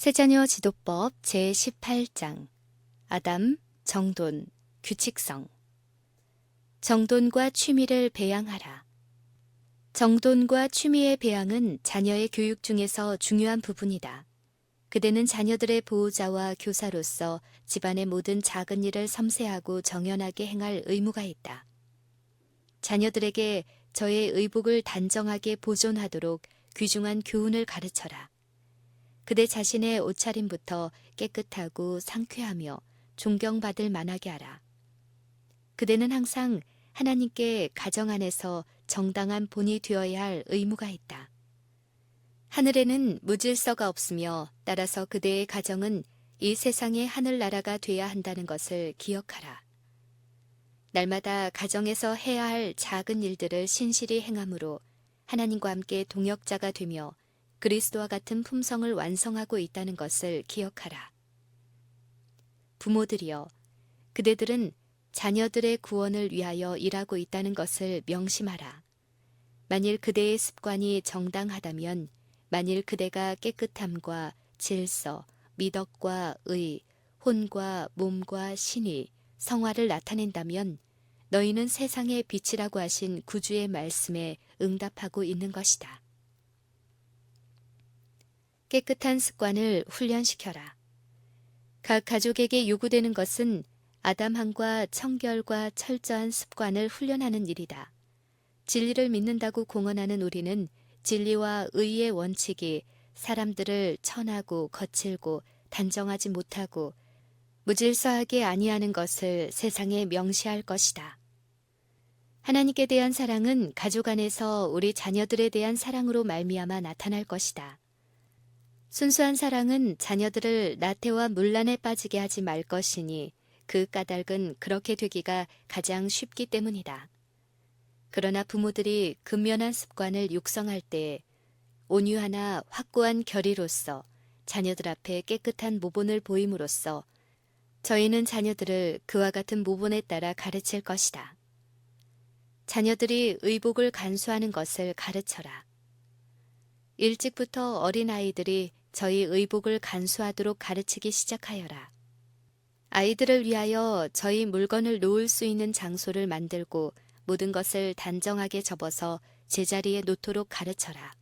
세자녀 지도법 제18장 아담, 정돈, 규칙성. 정돈과 취미를 배양하라. 정돈과 취미의 배양은 자녀의 교육 중에서 중요한 부분이다. 그대는 자녀들의 보호자와 교사로서 집안의 모든 작은 일을 섬세하고 정연하게 행할 의무가 있다. 자녀들에게 저의 의복을 단정하게 보존하도록 귀중한 교훈을 가르쳐라. 그대 자신의 옷차림부터 깨끗하고 상쾌하며 존경받을 만하게 하라. 그대는 항상 하나님께 가정 안에서 정당한 본이 되어야 할 의무가 있다. 하늘에는 무질서가 없으며 따라서 그대의 가정은 이 세상의 하늘나라가 돼야 한다는 것을 기억하라. 날마다 가정에서 해야 할 작은 일들을 신실히 행함으로 하나님과 함께 동역자가 되며 그리스도와 같은 품성을 완성하고 있다는 것을 기억하라. 부모들이여, 그대들은 자녀들의 구원을 위하여 일하고 있다는 것을 명심하라. 만일 그대의 습관이 정당하다면, 만일 그대가 깨끗함과 질서, 미덕과 의, 혼과 몸과 신의, 성화를 나타낸다면 너희는 세상의 빛이라고 하신 구주의 말씀에 응답하고 있는 것이다. 깨끗한 습관을 훈련시켜라. 각 가족에게 요구되는 것은 아담함과 청결과 철저한 습관을 훈련하는 일이다. 진리를 믿는다고 공언하는 우리는 진리와 의의 원칙이 사람들을 천하고 거칠고 단정하지 못하고 무질서하게 아니하는 것을 세상에 명시할 것이다. 하나님께 대한 사랑은 가족 안에서 우리 자녀들에 대한 사랑으로 말미암아 나타날 것이다. 순수한 사랑은 자녀들을 나태와 문란에 빠지게 하지 말 것이니 그 까닭은 그렇게 되기가 가장 쉽기 때문이다. 그러나 부모들이 근면한 습관을 육성할 때에 온유하나 확고한 결의로서 자녀들 앞에 깨끗한 모본을 보임으로써 저희는 자녀들을 그와 같은 모본에 따라 가르칠 것이다. 자녀들이 의복을 간수하는 것을 가르쳐라. 일찍부터 어린아이들이 저희 의복을 간수하도록 가르치기 시작하여라. 아이들을 위하여 저희 물건을 놓을 수 있는 장소를 만들고 모든 것을 단정하게 접어서 제자리에 놓도록 가르쳐라.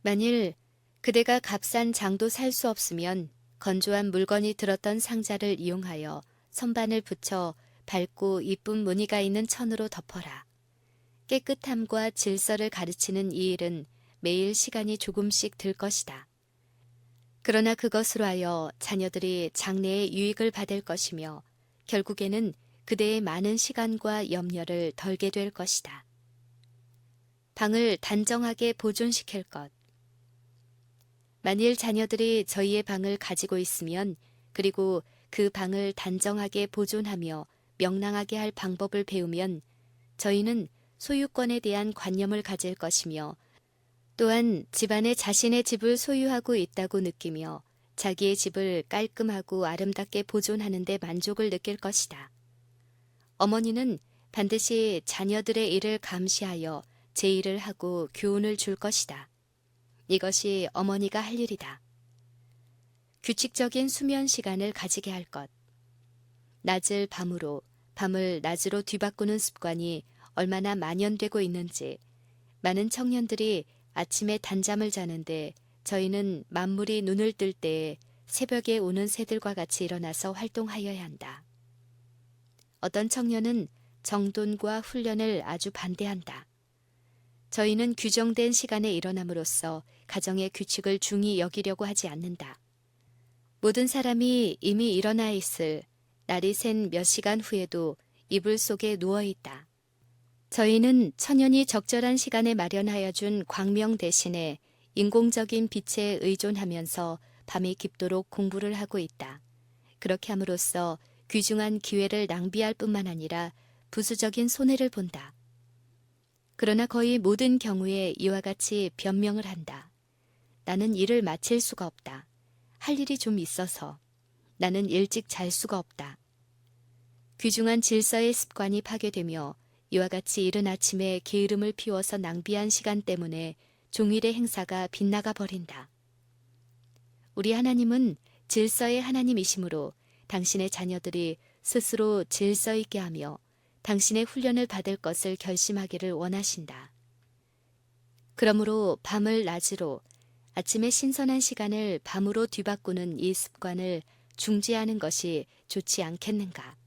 만일 그대가 값싼 장도 살 수 없으면 건조한 물건이 들었던 상자를 이용하여 선반을 붙여 밝고 이쁜 무늬가 있는 천으로 덮어라. 깨끗함과 질서를 가르치는 이 일은 매일 시간이 조금씩 들 것이다. 그러나 그것으로 하여 자녀들이 장래의 유익을 받을 것이며 결국에는 그대의 많은 시간과 염려를 덜게 될 것이다. 방을 단정하게 보존시킬 것. 만일 자녀들이 저희의 방을 가지고 있으면 그리고 그 방을 단정하게 보존하며 명랑하게 할 방법을 배우면 저희는 소유권에 대한 관념을 가질 것이며 또한 집안에 자신의 집을 소유하고 있다고 느끼며 자기의 집을 깔끔하고 아름답게 보존하는 데 만족을 느낄 것이다. 어머니는 반드시 자녀들의 일을 감시하여 제의를 하고 교훈을 줄 것이다. 이것이 어머니가 할 일이다. 규칙적인 수면 시간을 가지게 할 것. 낮을 밤으로, 밤을 낮으로 뒤바꾸는 습관이 얼마나 만연되고 있는지 많은 청년들이 아침에 단잠을 자는데 저희는 만물이 눈을 뜰 때에 새벽에 오는 새들과 같이 일어나서 활동하여야 한다. 어떤 청년은 정돈과 훈련을 아주 반대한다. 저희는 규정된 시간에 일어남으로써 가정의 규칙을 중히 여기려고 하지 않는다. 모든 사람이 이미 일어나 있을 날이 샌 몇 시간 후에도 이불 속에 누워있다. 저희는 천연이 적절한 시간에 마련하여 준 광명 대신에 인공적인 빛에 의존하면서 밤이 깊도록 공부를 하고 있다. 그렇게 함으로써 귀중한 기회를 낭비할 뿐만 아니라 부수적인 손해를 본다. 그러나 거의 모든 경우에 이와 같이 변명을 한다. 나는 일을 마칠 수가 없다. 할 일이 좀 있어서. 나는 일찍 잘 수가 없다. 귀중한 질서의 습관이 파괴되며 이와 같이 이른 아침에 게으름을 피워서 낭비한 시간 때문에 종일의 행사가 빗나가 버린다. 우리 하나님은 질서의 하나님이시므로 당신의 자녀들이 스스로 질서 있게 하며 당신의 훈련을 받을 것을 결심하기를 원하신다. 그러므로 밤을 낮으로, 아침의 신선한 시간을 밤으로 뒤바꾸는 이 습관을 중지하는 것이 좋지 않겠는가?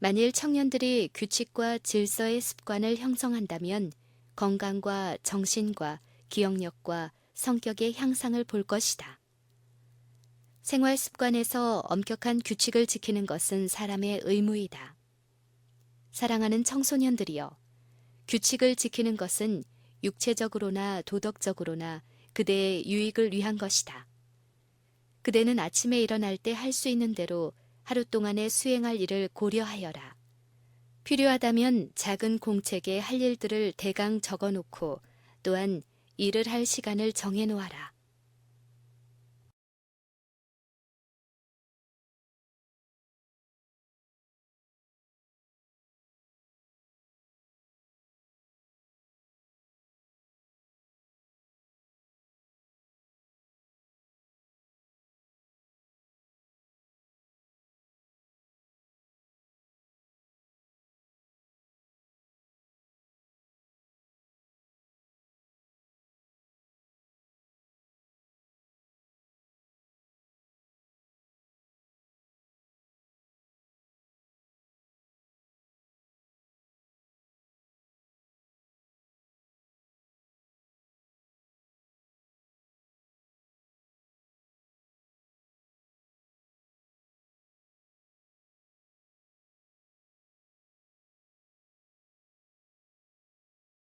만일 청년들이 규칙과 질서의 습관을 형성한다면 건강과 정신과 기억력과 성격의 향상을 볼 것이다. 생활 습관에서 엄격한 규칙을 지키는 것은 사람의 의무이다. 사랑하는 청소년들이여, 규칙을 지키는 것은 육체적으로나 도덕적으로나 그대의 유익을 위한 것이다. 그대는 아침에 일어날 때 할 수 있는 대로 하루 동안에 수행할 일을 고려하여라. 필요하다면 작은 공책에 할 일들을 대강 적어놓고 또한 일을 할 시간을 정해놓아라.